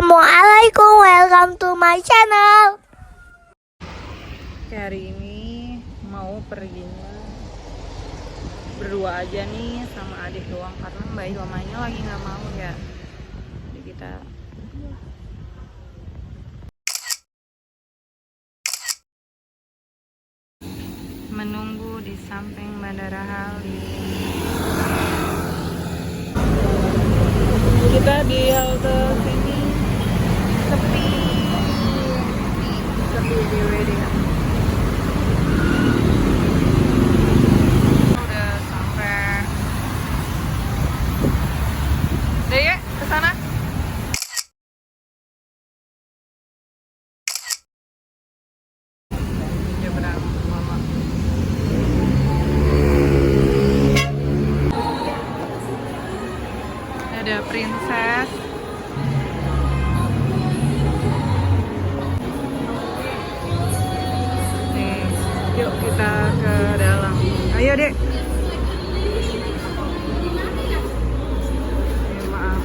Assalamualaikum, welcome to my channel. Hari ini mau perginya berdua aja nih sama adik doang karena Mbak Ilmanya lagi nggak mau ya. Jadi kita menunggu di samping Bandara Halim. Kita di halte sini sepi di wedding. Udah sampai. Udah ya, kesana. Nyebrang mama. Ada princess. Nih, yuk kita ke dalam. Ayo dek. Maaf.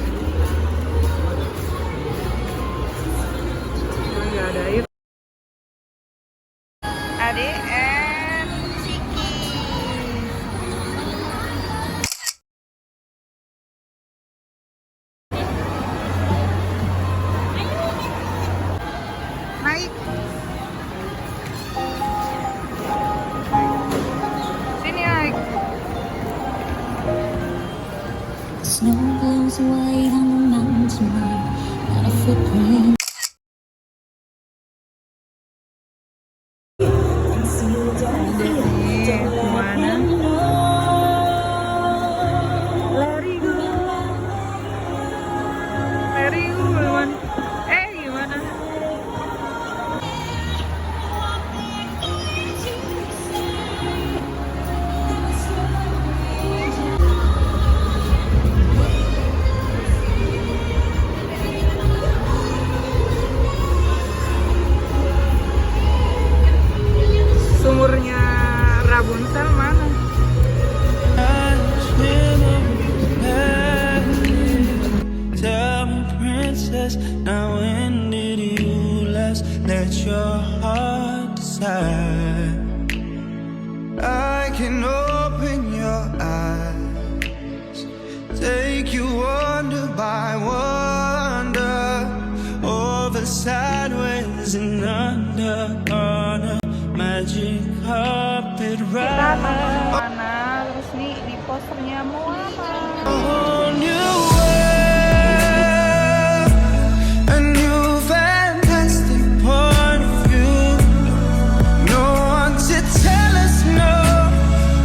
Nggak ada air. Adik and Siki. Naik. Sini naik. Snow blows away on the mountain tonight, not a footprint. Nih, gimana? Let it go, gimana? Gimana? Sumurnya Rapunzel mana? Tell me, princess, now when did you last let your heart decide? I can open your eyes, take you wonder by wonder, over sideways and under on a magic carpet Kita ride. kemana-mana. Terus nih di posternya mau apa? A whole new world, a new fantastic point of view. No one to tell us no,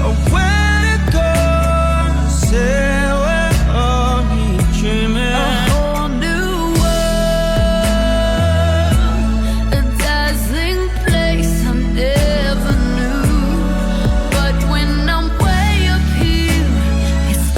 or where to go. Say we're only dreaming. A whole new world, a dazzling place I never knew. But when I'm way up here, it's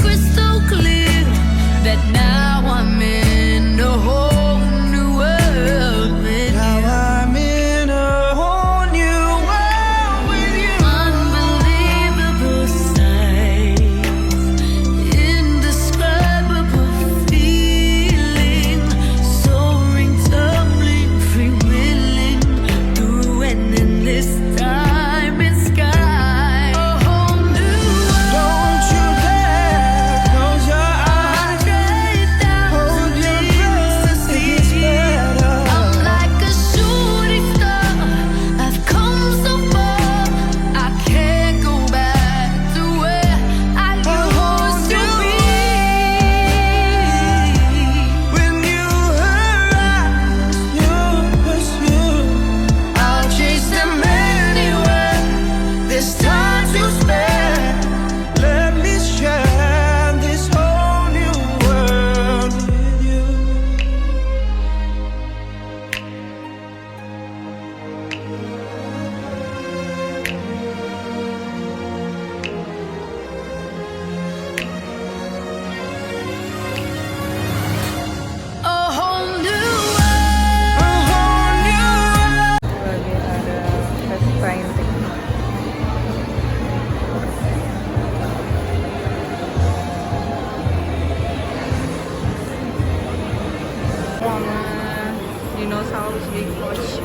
Dinosaurus di coach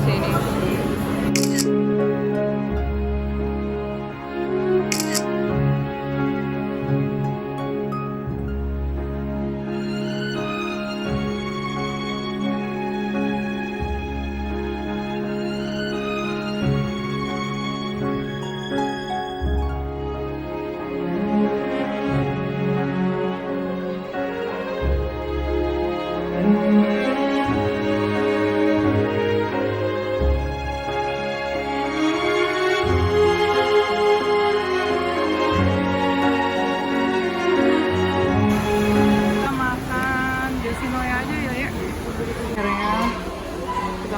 sini.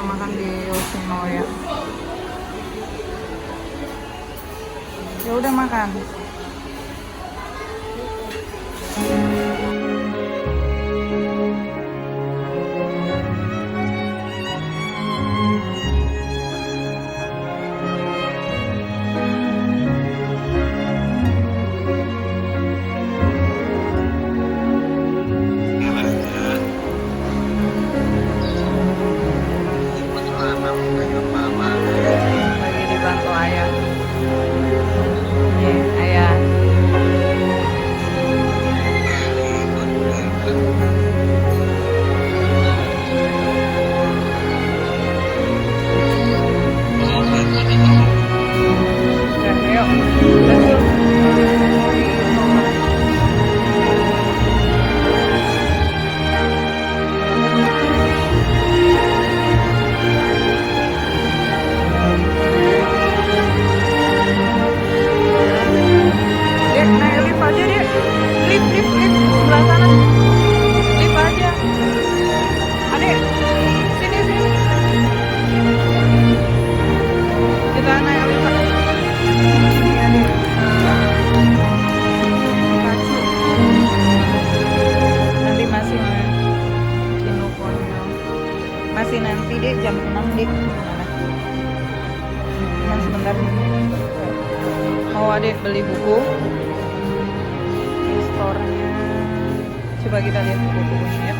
Makan di Yoshinoya. Ya udah makan. Lagi dibantu ayah. Nih, ayah. Ya, yuk. Dek, naik lift aja dek. Lift sebelah sana. Lift aja. Adek, sini. Kita naik lift. Ini adek. Kacu. Nanti masih Kinokonyo. Masih nanti dek jam 6 dek. Gimana? Nah, sebentar. Mau adek beli buku di store-nya. Coba kita lihat buku-bukunya ya.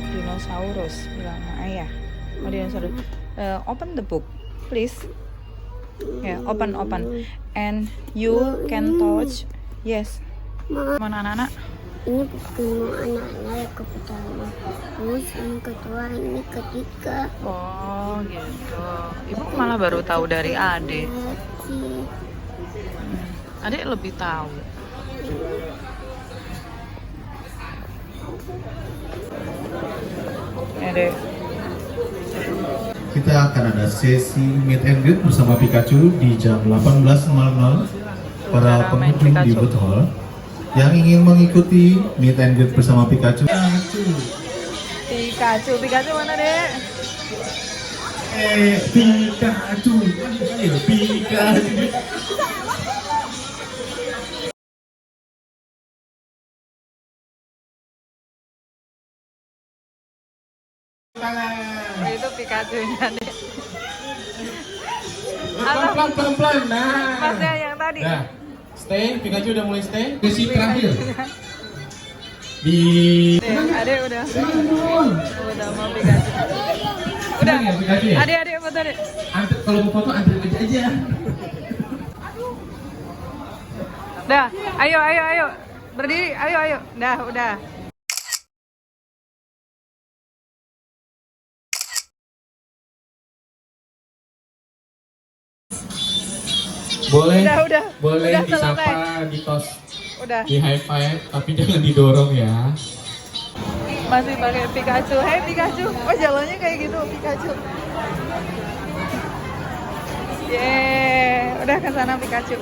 Dinosaurus bilang sama ayah. Oh, dinosaurus. Open the book, please. Yeah, open. And you can touch. Yes. Mana anak-anak? Ini bukan mau anak-anak yang pertama. Terus yang kedua, ini ketiga. Oh gitu. Ibu malah baru tahu dari adik. Adik lebih tahu. Adik. Kita akan ada sesi meet and greet bersama Pikachu di jam 18.00. Para pengunjung di booth hall yang ingin mengikuti meet and greet bersama Pikachu. Pikachu mana dek? Pikachu. Oh, itu Pikachu-nya dek. Pelan-pelan. Nah. Masnya yang tadi. Nah, stay. Pikachu udah mulai stay. Sesi terakhir. Di. Adek udah mau Pikachu. Udah. Ya, Pikachu ya? Adek foto dek. Kalau mau foto antri aja. Dah, ayo. Berdiri, ayo. Dah, udah. Boleh Udah disapa, selesai. di tos, Udah. di high five, tapi jangan didorong ya. Masih pakai Pikachu. Hai Pikachu. Oh, jalannya kayak gitu Pikachu. Yeay, udah ke sana Pikachu.